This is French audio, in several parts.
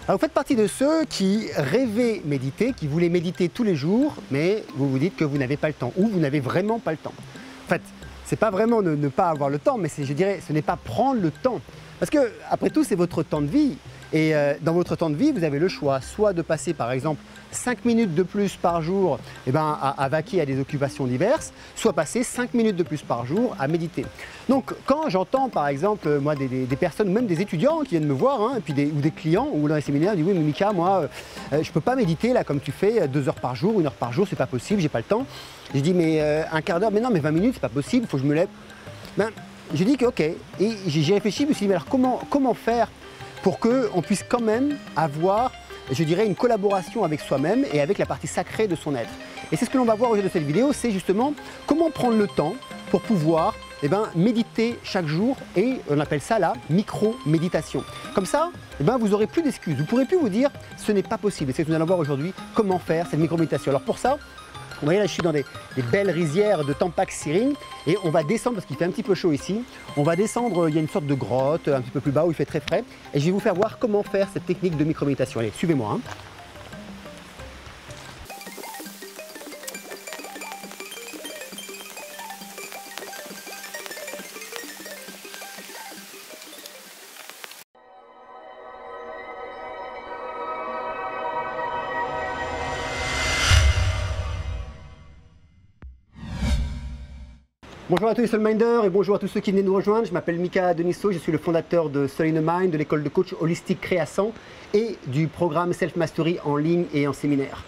Alors, vous faites partie de ceux qui rêvaient méditer, qui voulaient méditer tous les jours, mais vous vous dites que vous n'avez pas le temps, ou vous n'avez vraiment pas le temps. En fait, c'est pas vraiment ne pas avoir le temps, mais je dirais, ce n'est pas prendre le temps. Parce que, après tout, c'est votre temps de vie. Et dans votre temps de vie, vous avez le choix, soit de passer, par exemple, 5 minutes de plus par jour à vaquer à des occupations diverses, soit passer 5 minutes de plus par jour à méditer. Donc, quand j'entends, par exemple, moi, des personnes, même des étudiants qui viennent me voir, hein, ou des clients, ou dans les séminaires, ils disent « Oui, mais Mika, moi, je ne peux pas méditer là comme tu fais, 2 heures par jour, 1 heure par jour, c'est pas possible, j'ai pas le temps. » Je dis « Mais un quart d'heure, mais non, mais 20 minutes, c'est pas possible, il faut que je me lève. » Je dis que ok, et j'ai réfléchi, je me suis dit, mais alors comment faire pour qu'on puisse quand même avoir, je dirais, une collaboration avec soi-même et avec la partie sacrée de son être. Et c'est ce que l'on va voir aujourd'hui dans cette vidéo, c'est justement comment prendre le temps pour pouvoir méditer chaque jour, et on appelle ça la micro-méditation. Comme ça, vous n'aurez plus d'excuses, vous ne pourrez plus vous dire ce n'est pas possible. Et c'est ce que nous allons voir aujourd'hui, comment faire cette micro-méditation. Alors pour ça, vous voyez là, je suis dans des belles rizières de Tampax Siring, et on va descendre, parce qu'il fait un petit peu chaud ici, on va descendre, il y a une sorte de grotte un petit peu plus bas où il fait très frais, et je vais vous faire voir comment faire cette technique de micro-méditation. Allez, suivez-moi. Hein. Bonjour à tous les Soulminders et bonjour à tous ceux qui venaient nous rejoindre. Je m'appelle Mika Deniso, je suis le fondateur de Soul in the Mind, de l'école de coach holistique Créascent et du programme Self Mastery en ligne et en séminaire.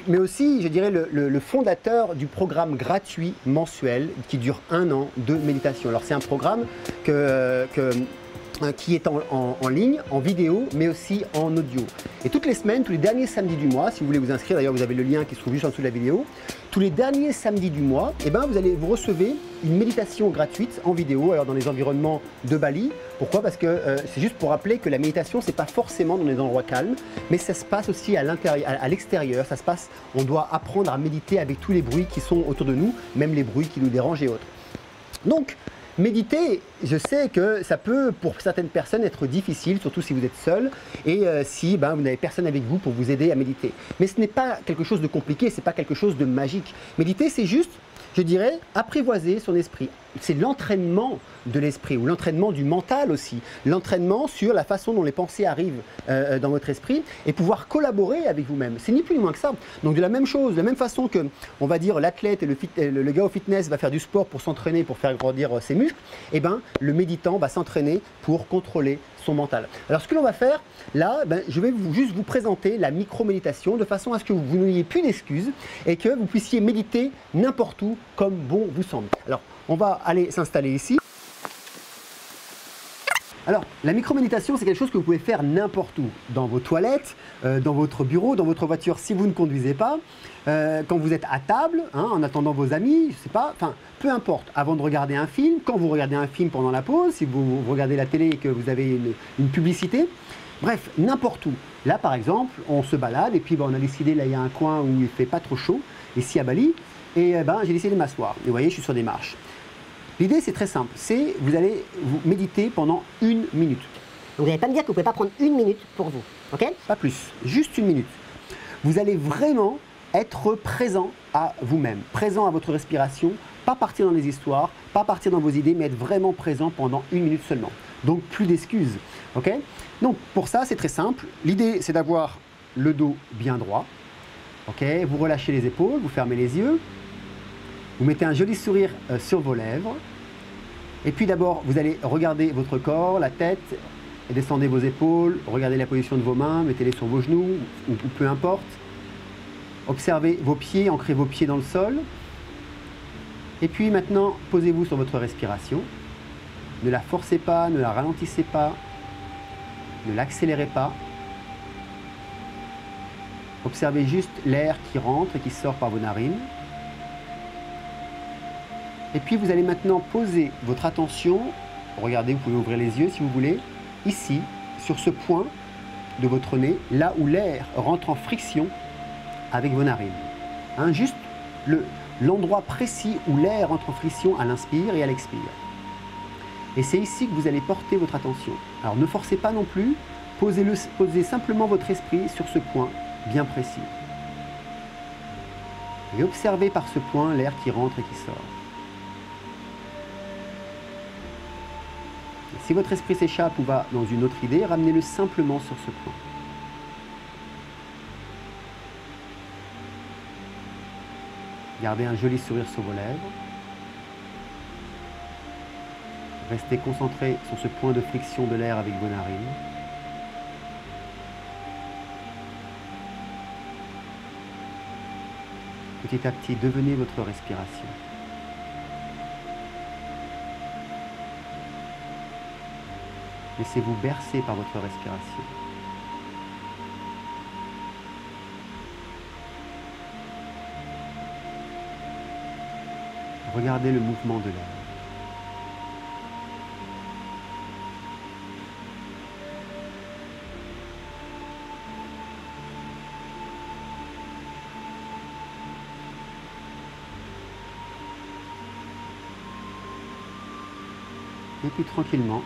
Mais aussi, je dirais, le fondateur du programme gratuit mensuel qui dure 1 an de méditation. Alors c'est un programme qui est en ligne, en vidéo, mais aussi en audio. Et toutes les semaines, tous les derniers samedis du mois, si vous voulez vous inscrire, d'ailleurs vous avez le lien qui se trouve juste en dessous de la vidéo, tous les derniers samedis du mois, vous recevez une méditation gratuite en vidéo, alors dans les environnements de Bali. Pourquoi? Parce que c'est juste pour rappeler que la méditation, c'est pas forcément dans des endroits calmes, mais ça se passe aussi à l'intérieur, à l'extérieur. Ça se passe, on doit apprendre à méditer avec tous les bruits qui sont autour de nous, même les bruits qui nous dérangent et autres. Donc, méditer, je sais que ça peut, pour certaines personnes, être difficile, surtout si vous êtes seul et si vous n'avez personne avec vous pour vous aider à méditer. Mais ce n'est pas quelque chose de compliqué, ce n'est pas quelque chose de magique. Méditer, c'est juste, je dirais, apprivoiser son esprit. C'est l'entraînement de l'esprit ou l'entraînement du mental aussi. L'entraînement sur la façon dont les pensées arrivent dans votre esprit et pouvoir collaborer avec vous-même. C'est ni plus ni moins que ça. Donc de la même chose, de la même façon que, on va dire, l'athlète et le gars au fitness va faire du sport pour s'entraîner, pour faire grandir ses muscles, le méditant va s'entraîner pour contrôler son mental. Alors ce que l'on va faire, là, je vais juste vous présenter la micro-méditation de façon à ce que vous n'ayez plus d'excuses et que vous puissiez méditer n'importe où comme bon vous semble. Alors, on va aller s'installer ici. Alors, la micro-méditation, c'est quelque chose que vous pouvez faire n'importe où. Dans vos toilettes, dans votre bureau, dans votre voiture si vous ne conduisez pas, quand vous êtes à table, en attendant vos amis, je sais pas, enfin, peu importe. Avant de regarder un film, quand vous regardez un film pendant la pause, si vous regardez la télé et que vous avez une publicité, bref, n'importe où. Là, par exemple, on se balade et puis on a décidé, là, il y a un coin où il ne fait pas trop chaud, ici à Bali, et j'ai décidé de m'asseoir. Et vous voyez, je suis sur des marches. L'idée, c'est très simple, c'est vous allez vous méditer pendant 1 minute. Donc vous n'allez pas me dire que vous ne pouvez pas prendre 1 minute pour vous, ok? Pas plus, juste 1 minute. Vous allez vraiment être présent à vous-même, présent à votre respiration, pas partir dans les histoires, pas partir dans vos idées, mais être vraiment présent pendant 1 minute seulement. Donc plus d'excuses, ok? Donc pour ça, c'est très simple. L'idée, c'est d'avoir le dos bien droit, ok? Vous relâchez les épaules, vous fermez les yeux. Vous mettez un joli sourire sur vos lèvres. Et puis d'abord, vous allez regarder votre corps, la tête, et descendez vos épaules, regardez la position de vos mains, mettez-les sur vos genoux, ou peu importe. Observez vos pieds, ancrez vos pieds dans le sol. Et puis maintenant, posez-vous sur votre respiration. Ne la forcez pas, ne la ralentissez pas, ne l'accélérez pas. Observez juste l'air qui rentre et qui sort par vos narines. Et puis vous allez maintenant poser votre attention, regardez, vous pouvez ouvrir les yeux si vous voulez, ici, sur ce point de votre nez, là où l'air rentre en friction avec vos narines. Juste l'endroit précis où l'air entre en friction à l'inspire et à l'expire. Et c'est ici que vous allez porter votre attention. Alors ne forcez pas non plus, Posez simplement votre esprit sur ce point bien précis. Et observez par ce point l'air qui rentre et qui sort. Et si votre esprit s'échappe ou va dans une autre idée, ramenez-le simplement sur ce point. Gardez un joli sourire sur vos lèvres. Restez concentré sur ce point de friction de l'air avec vos narines. Petit à petit, devenez votre respiration. Laissez-vous bercer par votre respiration. Regardez le mouvement de l'air. Et puis tranquillement,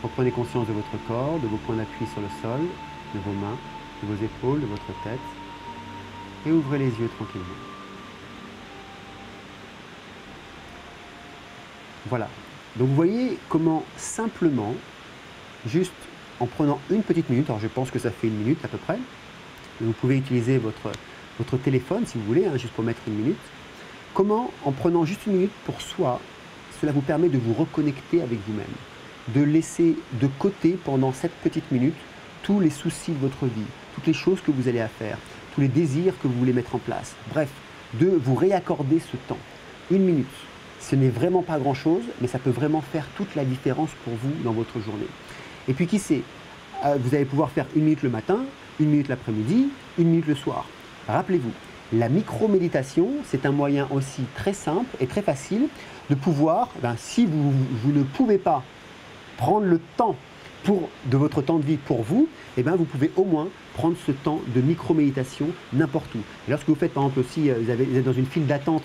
reprenez conscience de votre corps, de vos points d'appui sur le sol, de vos mains, de vos épaules, de votre tête, et ouvrez les yeux tranquillement. Voilà. Donc vous voyez comment simplement, juste en prenant une petite minute, alors je pense que ça fait une minute à peu près, mais vous pouvez utiliser votre téléphone si vous voulez, hein, juste pour mettre une minute, comment en prenant juste une minute pour soi, cela vous permet de vous reconnecter avec vous-même, de laisser de côté pendant cette petite minute tous les soucis de votre vie, toutes les choses que vous allez à faire, tous les désirs que vous voulez mettre en place. Bref, de vous réaccorder ce temps. Une minute, ce n'est vraiment pas grand-chose, mais ça peut vraiment faire toute la différence pour vous dans votre journée. Et puis qui sait, vous allez pouvoir faire une minute le matin, une minute l'après-midi, une minute le soir. Rappelez-vous, la micro-méditation, c'est un moyen aussi très simple et très facile de pouvoir, si vous ne pouvez pas prendre le temps de votre temps de vie pour vous, vous pouvez au moins prendre ce temps de micro-méditation n'importe où. Et lorsque vous faites par exemple aussi, vous êtes dans une file d'attente,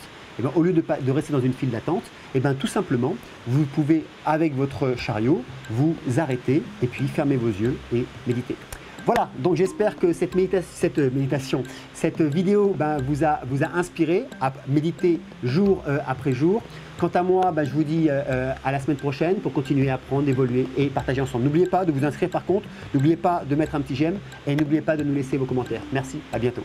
au lieu de rester dans une file d'attente, tout simplement, vous pouvez avec votre chariot vous arrêter et puis fermer vos yeux et méditer. Voilà, donc j'espère que cette vidéo vous a inspiré à méditer jour après jour. Quant à moi, je vous dis à la semaine prochaine pour continuer à apprendre, évoluer et partager ensemble. N'oubliez pas de vous inscrire par contre, n'oubliez pas de mettre un petit j'aime et n'oubliez pas de nous laisser vos commentaires. Merci, à bientôt.